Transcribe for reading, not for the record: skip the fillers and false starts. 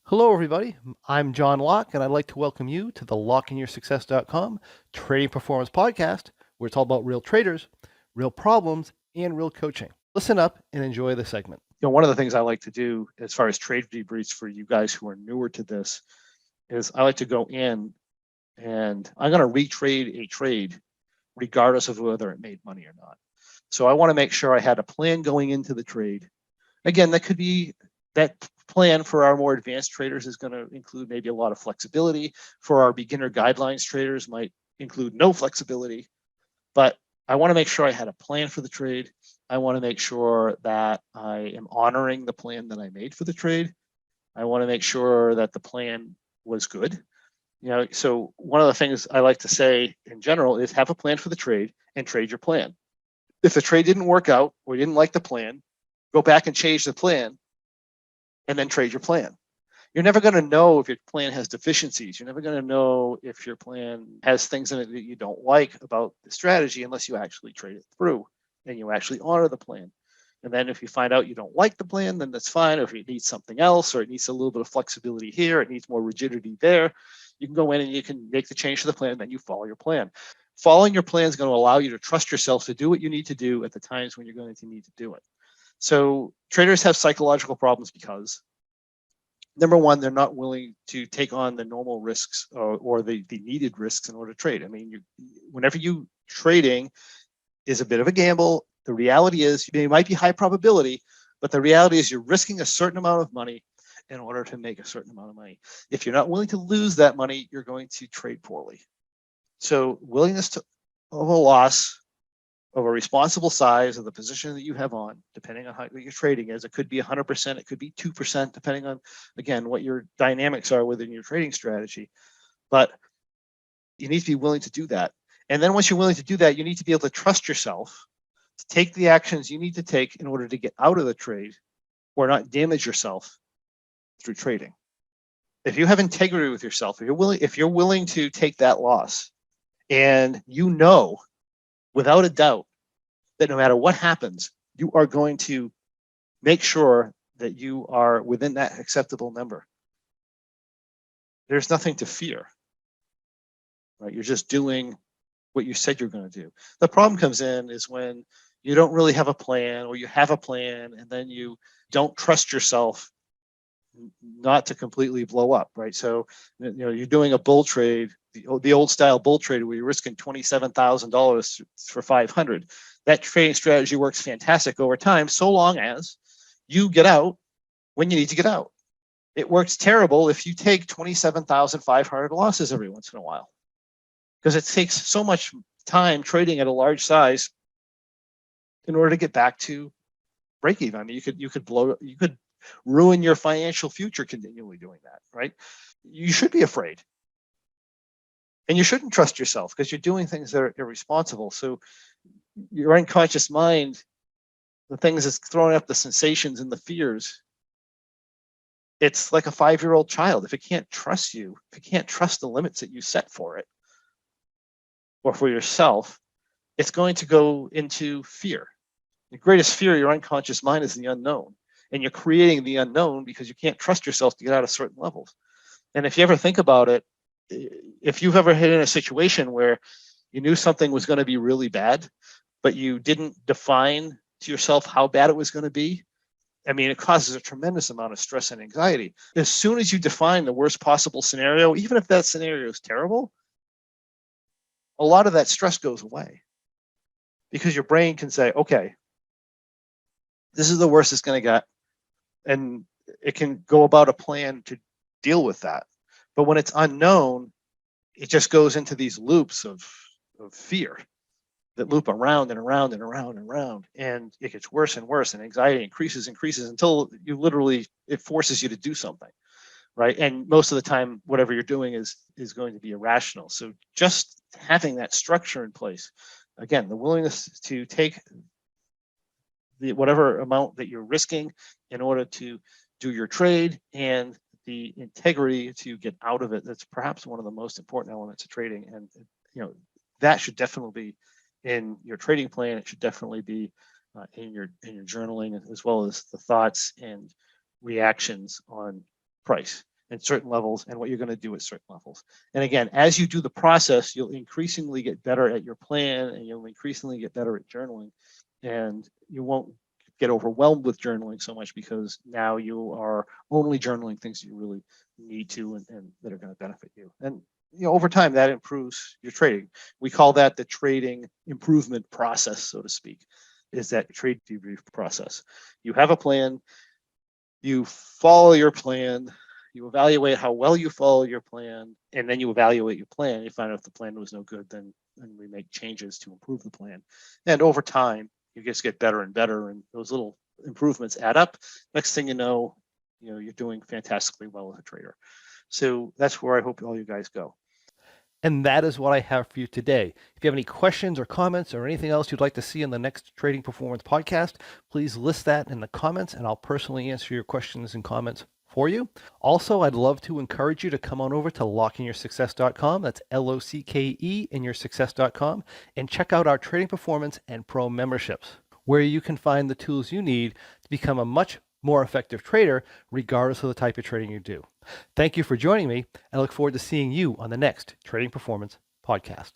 Hello, everybody. I'm John Locke, and I'd like to welcome you to the LockeInYourSuccess.com Trading Performance Podcast, where it's all about real traders, real problems, and real coaching. Listen up and enjoy the segment. One of the things I like to do as far as trade debriefs for you guys who are newer to this is I like to go in and I'm going to retrade a trade regardless of whether it made money or not. So I want to make sure I had a plan going into the trade. Again, that plan for our more advanced traders is going to include maybe a lot of flexibility. For our beginner guidelines traders might include no flexibility, but I want to make sure I had a plan for the trade. I want to make sure that I am honoring the plan that I made for the trade. I want to make sure that the plan was good. So one of the things I like to say in general is have a plan for the trade and trade your plan. If the trade didn't work out or you didn't like the plan, go back and change the plan and then trade your plan. You're never going to know if your plan has deficiencies. You're never going to know if your plan has things in it that you don't like about the strategy unless you actually trade it through and you actually honor the plan. And then if you find out you don't like the plan, then that's fine. Or if it needs something else, or it needs a little bit of flexibility here, it needs more rigidity there, you can go in and you can make the change to the plan, and then you follow your plan. Following your plan is going to allow you to trust yourself to do what you need to do at the times when you're going to need to do it. So traders have psychological problems because, number one, they're not willing to take on the normal risks or the needed risks in order to trade. I mean, whenever you trading is a bit of a gamble. The reality is it might be high probability, but the reality is you're risking a certain amount of money in order to make a certain amount of money. If you're not willing to lose that money, you're going to trade poorly. So willingness of a loss of a responsible size of the position that you have on, depending on how your trading is. It could be 100%, it could be 2%, depending on, again, what your dynamics are within your trading strategy. But you need to be willing to do that. And then once you're willing to do that, you need to be able to trust yourself to take the actions you need to take in order to get out of the trade or not damage yourself through trading. If you have integrity with yourself, if you're willing to take that loss, and you know without a doubt that no matter what happens, you are going to make sure that you are within that acceptable number. There's nothing to fear, right? You're just doing what you said you're going to do. The problem comes in is when you don't really have a plan, or you have a plan and then you don't trust yourself not to completely blow up, right? So, you're doing a bull trade, the old style bull trade where you're risking $27,000 for 500. That trading strategy works fantastic over time, so long as you get out when you need to get out. It works terrible if you take 27,500 losses every once in a while, because it takes so much time trading at a large size in order to get back to break even. I mean, you could ruin your financial future continually doing that, right? You should be afraid. And you shouldn't trust yourself because you're doing things that are irresponsible. So your unconscious mind, the things that's throwing up the sensations and the fears, it's like a 5-year-old child. If it can't trust you, if it can't trust the limits that you set for it or for yourself, it's going to go into fear. The greatest fear of your unconscious mind is the unknown. And you're creating the unknown because you can't trust yourself to get out of certain levels. And if you ever think about it, if you've ever hit in a situation where you knew something was going to be really bad, but you didn't define to yourself how bad it was going to be, I mean, it causes a tremendous amount of stress and anxiety. As soon as you define the worst possible scenario, even if that scenario is terrible, a lot of that stress goes away because your brain can say, okay, this is the worst it's going to get. And it can go about a plan to deal with that. But when it's unknown, it just goes into these loops of fear that loop around and around and around and around. And it gets worse and worse, and anxiety increases until it forces you to do something, right? And most of the time, whatever you're doing is going to be irrational. So just having that structure in place, again, the willingness to take whatever amount that you're risking in order to do your trade, and the integrity to get out of it. That's perhaps one of the most important elements of trading. And that should definitely be in your trading plan. It should definitely be in your journaling, as well as the thoughts and reactions on price. at certain levels and what you're going to do at certain levels. And again, as you do the process, you'll increasingly get better at your plan, and you'll increasingly get better at journaling, and you won't get overwhelmed with journaling so much, because now you are only journaling things you really need to, and that are going to benefit you. And over time, that improves your trading. We call that the trading improvement process, so to speak, is that trade debrief process. You have a plan, you follow your plan, you evaluate how well you follow your plan, and then you evaluate your plan. You find out if the plan was no good, then we make changes to improve the plan. And over time, you just get better and better, and those little improvements add up. Next thing you know, you're doing fantastically well as a trader. So that's where I hope all you guys go. And that is what I have for you today. If you have any questions or comments or anything else you'd like to see in the next Trading Performance podcast, please list that in the comments, and I'll personally answer your questions and comments for you. Also, I'd love to encourage you to come on over to lockeinyoursuccess.com. That's LOCKE in yoursuccess.com, and check out our Trading Performance and Pro memberships, where you can find the tools you need to become a much more effective trader, regardless of the type of trading you do. Thank you for joining me. I look forward to seeing you on the next Trading Performance podcast.